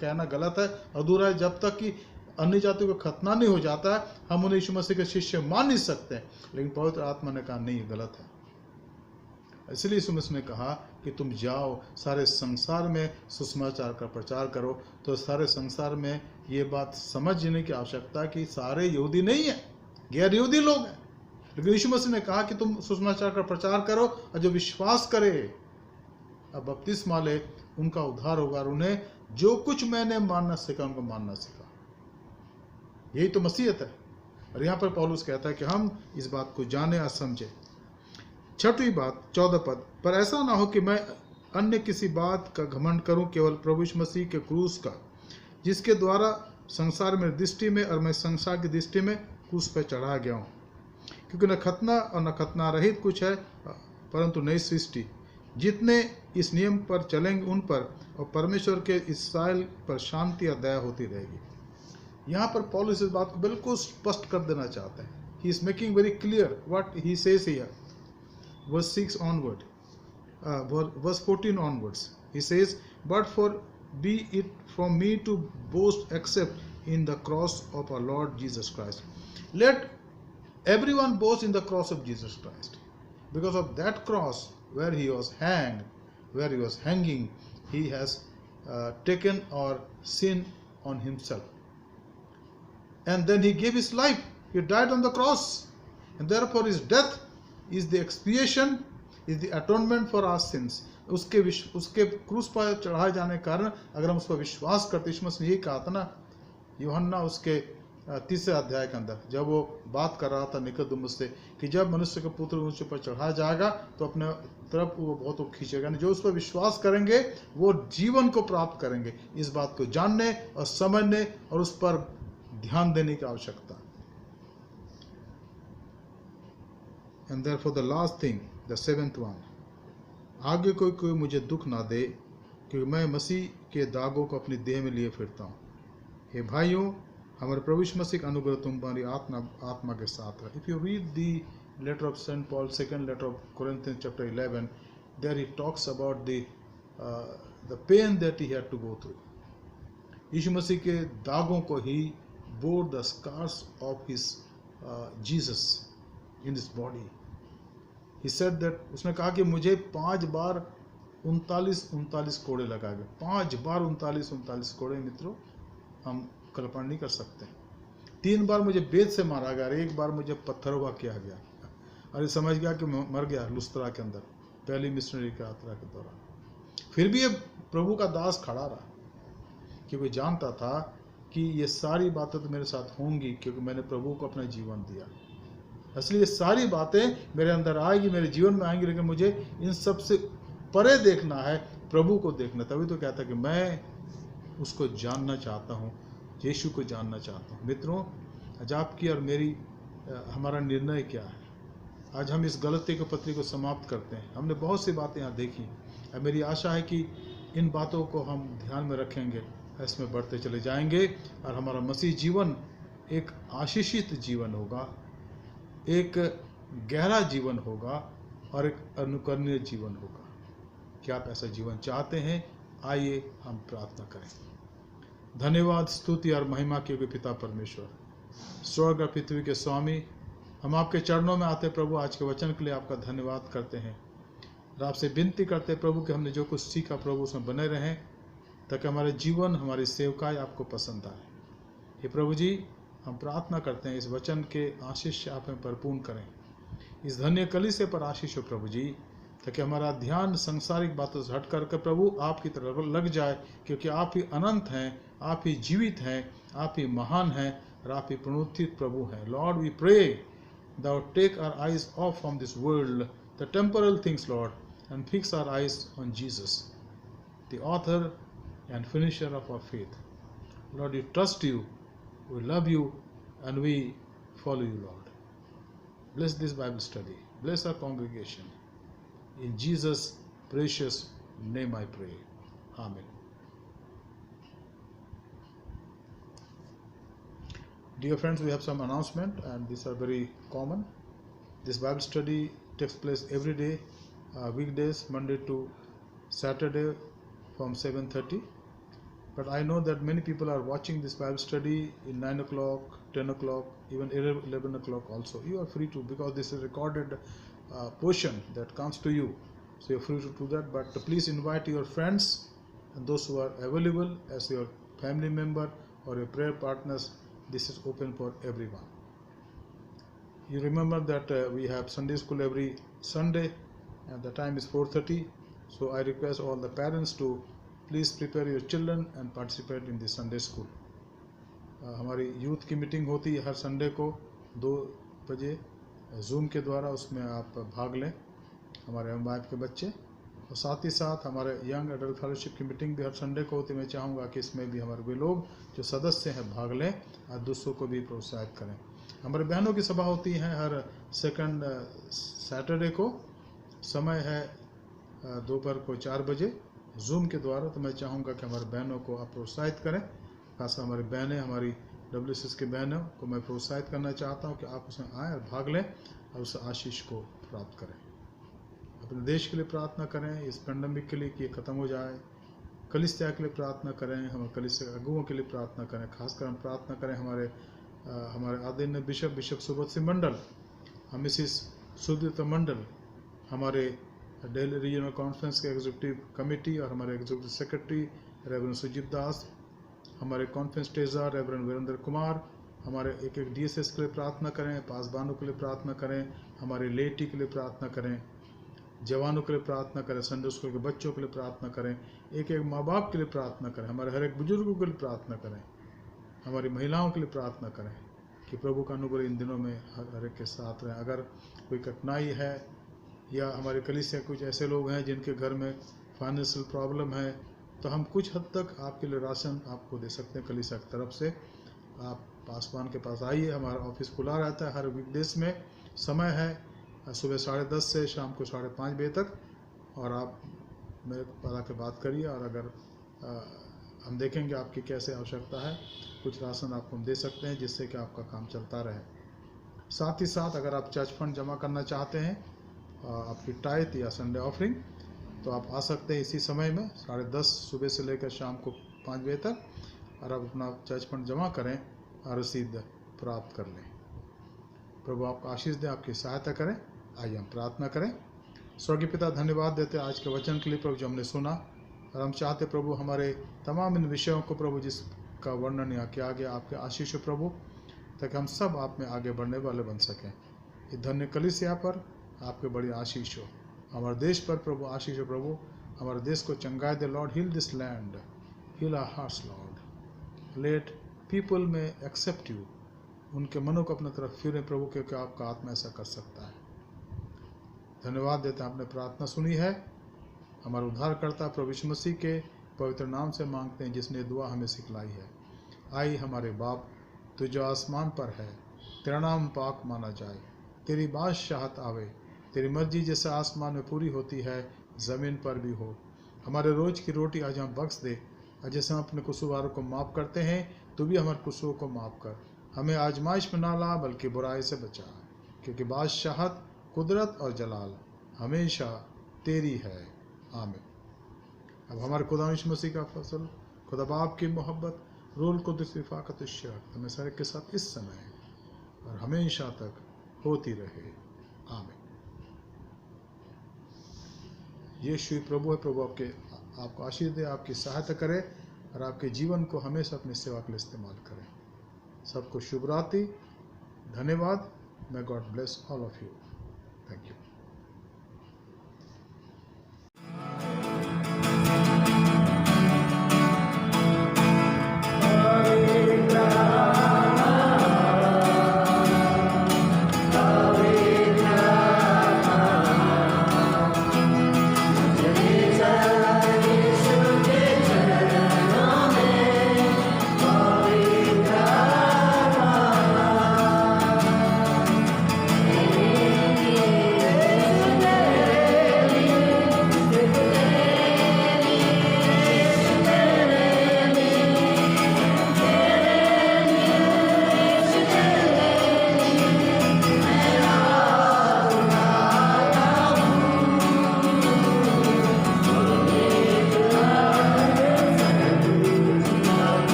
कहना गलत है, अधूरा है। जब तक कि अन्य जातियों का खतना नहीं हो जाता है, हम उन्हें यीशु मसीह के शिष्य मान नहीं सकते। लेकिन पवित्र आत्मा ने कहा नहीं, गलत है। इसलिए यीशु मसीह ने कहा कि तुम जाओ, सारे संसार में सुसमाचार का प्रचार करो। तो सारे संसार में ये बात समझने की आवश्यकता है कि सारे यहूदी नहीं है, गैर यहूदी लोग हैं, लेकिन यीशु मसीह ने कहा कि तुम सुसमाचार का प्रचार करो और जो विश्वास करे अब बपतिस्मा ले उनका उद्धार होगा, और उन्हें जो कुछ मैंने मानना सिखा उनको मानना सिखा। यही तो मसीहत है। और यहाँ पर पौलुस कहता है कि हम इस बात को जाने और समझे। छठवीं बात 14 पद, पर ऐसा ना हो कि मैं अन्य किसी बात का घमंड करूं, केवल प्रभु यीशु मसीह के क्रूस का, जिसके द्वारा संसार में दृष्टि में और मैं संसार की दृष्टि में क्रूस पर चढ़ा गया हूँ। क्योंकि न खतना और न खतना रहित कुछ है, परंतु नई सृष्टि। जितने इस नियम पर चलेंगे उन पर और परमेश्वर के इस्राएल पर शांति और दया होती रहेगी। यहाँ पर पौलुस इस बात को बिल्कुल स्पष्ट कर देना चाहते हैं। He is making very clear what he says here, verse 6 onward, verse 14 onwards. He says, but for be it from me to boast except in the cross of our Lord Jesus Christ. Let everyone boast in the cross of Jesus Christ. Because of that cross where he was hanging, he has taken our sin on himself. And then he gave his life. He died on the cross. And therefore his death is the expiation, is the atonement for our sins. उसके क्रूस पर चढ़ाए जाने के कारण अगर हम उस पर विश्वास करते, यीशु मसीह ने यही कहा था ना यूहन्ना उसके 3 अध्याय के अंदर, जब वो बात कर रहा था निकोदेमुस से कि जब मनुष्य का पुत्र ऊंचे पर चढ़ाया जाएगा तो अपने तरफ वो बहुत खींचेगा, जो उस पर विश्वास करेंगे वो जीवन को प्राप्त करेंगे। इस बात को जानने और समझने और उस पर ध्यान देने की आवश्यकता। And therefore the last thing, the 7th one, आगे कोई मुझे दुख ना दे, क्योंकि मैं मसीह के दागों को अपनी देह में लिए फिरता हूँ। हे भाइयों, हमारे प्रभु यीशु मसीह का अनुग्रह तुम्हारी आत्मा के साथ है। If you read the letter of St. Paul, second letter of Corinthians chapter 11, there he talks about the pain that he had to go through. यीशु मसीह के दागों को ही bore the scars of his Jesus in his body. He said that, उसने कहा कि मुझे 5 बार 39 कोड़े लगाए गए। 5 बार 39 कोड़े मित्रों, हम कल्पना नहीं कर सकते। 3 बार मुझे बेत से मारा गया, 1 बार मुझे पत्थरों किया गया, और ये समझ गया कि मर गया लुस्त्रा के अंदर, पहली मिशनरी की यात्रा के दौरान। फिर भी ये प्रभु का दास खड़ा रहा, क्योंकि जानता था कि ये सारी बातें तो मेरे साथ होंगी, क्योंकि मैंने प्रभु को अपना जीवन दिया। इसलिए ये सारी बातें मेरे अंदर आएगी, मेरे जीवन में आएंगी, लेकिन मुझे इन सब से परे देखना है, प्रभु को देखना। तभी तो कहता कि मैं उसको जानना चाहता हूँ, यीशु को जानना चाहता हूँ। मित्रों, आज आपकी और मेरी हमारा निर्णय क्या है? आज हम इस गलती के पत्री को समाप्त करते हैं। हमने बहुत सी बातें यहाँ देखी, और मेरी आशा है कि इन बातों को हम ध्यान में रखेंगे, इसमें बढ़ते चले जाएंगे, और हमारा मसीह जीवन एक आशीषित जीवन होगा, एक गहरा जीवन होगा, और एक अनुकरणीय जीवन होगा। क्या आप ऐसा जीवन चाहते हैं? आइए हम प्रार्थना करें। धन्यवाद, स्तुति और महिमा के पिता परमेश्वर, स्वर्ग और पृथ्वी के स्वामी, हम आपके चरणों में आते प्रभु, आज के वचन के लिए आपका धन्यवाद करते हैं, और आपसे विनती करते प्रभु कि हमने जो कुछ सीखा प्रभु उसमें बने रहें, ताकि हमारे जीवन, हमारी सेवकाई आपको पसंद आए। हे प्रभु जी, हम प्रार्थना करते हैं इस वचन के आशीष से आप हमें भरपूर करें। इस धन्य कलीसिया पर आशीष हो प्रभु जी, ताकि हमारा ध्यान संसारिक बातों से हट कर प्रभु आपकी तरफ लग जाए, क्योंकि आप ही अनंत हैं, आप ही जीवित हैं, आप ही महान हैं, और आप ही पुनरुत्थित प्रभु हैं। Lord, we pray thou take our eyes off from this world, the temporal things, Lord, and fix our eyes on Jesus, the author and finisher of our faith. Lord, we trust you, we love you, and we follow you, Lord. Bless this Bible study. Bless our congregation. In Jesus' precious name I pray. Amen. Dear friends, we have some announcement, and these are very common. This Bible study takes place every day, weekdays, Monday to Saturday from 7:30. But I know that many people are watching this Bible study in 9 o'clock, 10 o'clock, even 11 o'clock also. You are free to, because this is a recorded portion that comes to you. So you are free to do that. But please invite your friends and those who are available as your family member or your prayer partners, this is open for everyone. You remember that we have Sunday school every Sunday and the time is 4:30. So I request all the parents to please prepare your children and participate in the Sunday school. हमारी youth की meeting होती है हर Sunday को 2 बजे zoom के द्वारा, उसमें आप भाग लें हमारे वाइफ के बच्चे। और साथ ही साथ हमारे यंग एडल्ट फेलोशिप की मीटिंग भी हर संडे को होती है। मैं चाहूँगा कि इसमें भी हमारे वे लोग जो सदस्य हैं भाग लें और दूसरों को भी प्रोत्साहित करें। हमारे बहनों की सभा होती है हर सेकंड सैटरडे को, समय है दोपहर को 4 बजे जूम के द्वारा। तो मैं चाहूँगा कि हमारे बहनों को आप प्रोत्साहित करें, खासकर हमारी बहनें, हमारी WCS की बहनों को मैं प्रोत्साहित करना चाहता हूँ कि आप उसमें आएँ और भाग लें और उस आशीष को प्राप्त करें। अपने देश के लिए प्रार्थना करें, इस पेंडेमिक के लिए कि ये ख़त्म हो जाए। कलीसिया के लिए प्रार्थना करें, हम कलीसिया अगुओं के लिए प्रार्थना करें। खासकर हम प्रार्थना करें हमारे आदरणीय बिशप सुब्रत सिंह मंडल, हम मिसिस सुदीप्ता मंडल, हमारे दिल्ली रीजनल कॉन्फ्रेंस के एग्जीक्यूटिव कमेटी और हमारे executive secretary reverend Sujit Das, हमारे conference treasurer reverend Virendra Kumar, हमारे एक DSS के लिए प्रार्थना करें, पासबानों के लिए प्रार्थना करें, हमारे लेटी के लिए प्रार्थना करें, जवानों के लिए प्रार्थना करें, संडे स्कूल के बच्चों के लिए प्रार्थना करें, एक माँ बाप के लिए प्रार्थना करें, हमारे हर एक बुजुर्गों के लिए प्रार्थना करें, हमारी महिलाओं के लिए प्रार्थना करें कि प्रभु का अनुग्रह इन दिनों में हर एक के साथ रहे। अगर कोई कठिनाई है या हमारे कलीसिया कुछ ऐसे लोग हैं जिनके घर में फाइनेंशियल प्रॉब्लम है, तो हम कुछ हद तक आपके लिए राशन आपको दे सकते हैं कलीसिया की तरफ से। आप पासवान के पास आइए, हमारा ऑफिस खुला रहता है हर वीकडेज में। समय है सुबह 10:30 से शाम को 5:30 बजे तक, और आप मेरे पास आके बात करिए और अगर हम देखेंगे आपकी कैसे आवश्यकता है, कुछ राशन आपको हम दे सकते हैं जिससे कि आपका काम चलता रहे। साथ ही साथ अगर आप चर्च फंड जमा करना चाहते हैं, आपकी टाइथ या संडे ऑफरिंग, तो आप आ सकते हैं इसी समय में 10:30 सुबह से लेकर शाम को 5 बजे तक, और आप अपना चर्च फंड जमा करें और रसीद प्राप्त कर लें। प्रभु आपको आशीष दे, आपकी सहायता करें। आइए हम प्रार्थना करें। स्वर्गीय पिता, धन्यवाद देते आज के वचन के लिए प्रभु जो हमने सुना, और हम चाहते प्रभु हमारे तमाम इन विषयों को प्रभु जिसका वर्णन यहाँ किया गया, आपके आशीष हो प्रभु, ताकि हम सब आप में आगे बढ़ने वाले बन सकें। ये धन्य कलीसिया पर आपके बड़ी आशीष हो, हमारे देश पर प्रभु आशीष हो प्रभु, हमारे देश को चंगाई दे Lord, heal this land, heal our hearts Lord, let people में एक्सेप्ट यू, उनके मनों को अपनी तरफ फिरें प्रभु, क्योंकि आपका आत्मा ऐसा कर सकता है। धन्यवाद देते हैं, आपने प्रार्थना सुनी है, हमारे उद्धारकर्ता प्रभु यीशु मसीह के पवित्र नाम से मांगते हैं जिसने दुआ हमें सिखलाई है। आई हमारे बाप, तू जो आसमान पर है, तेरा नाम पाक माना जाए, तेरी बादशाहत आवे, तेरी मर्जी जैसे आसमान में पूरी होती है ज़मीन पर भी हो। हमारे रोज़ की रोटी आज हम बख्श दे, और जैसे हम अपने कसूरवारों को माफ़ करते हैं, तू भी हमारे कसूरों को माफ़ कर। हमें आजमाइश में ना ला, बल्कि बुराई से बचा, क्योंकि बादशाहत, कुदरत और जलाल हमेशा तेरी है। आमीन। अब हमारे खुदा यीशु मसीह का फसल, खुदा बाप की मोहब्बत, रूल कुदस रिफ़ाक़त इश्तियाक़ हमें सारे के साथ इस समय और हमेशा तक होती रहे। आमीन। यीशु प्रभु है, प्रभु आपको आशीष दे, आपकी सहायता करे और आपके जीवन को हमेशा अपनी सेवा के लिए इस्तेमाल करें। सबको शुभ रात्रि, धन्यवाद। May God bless all of you. Thank you.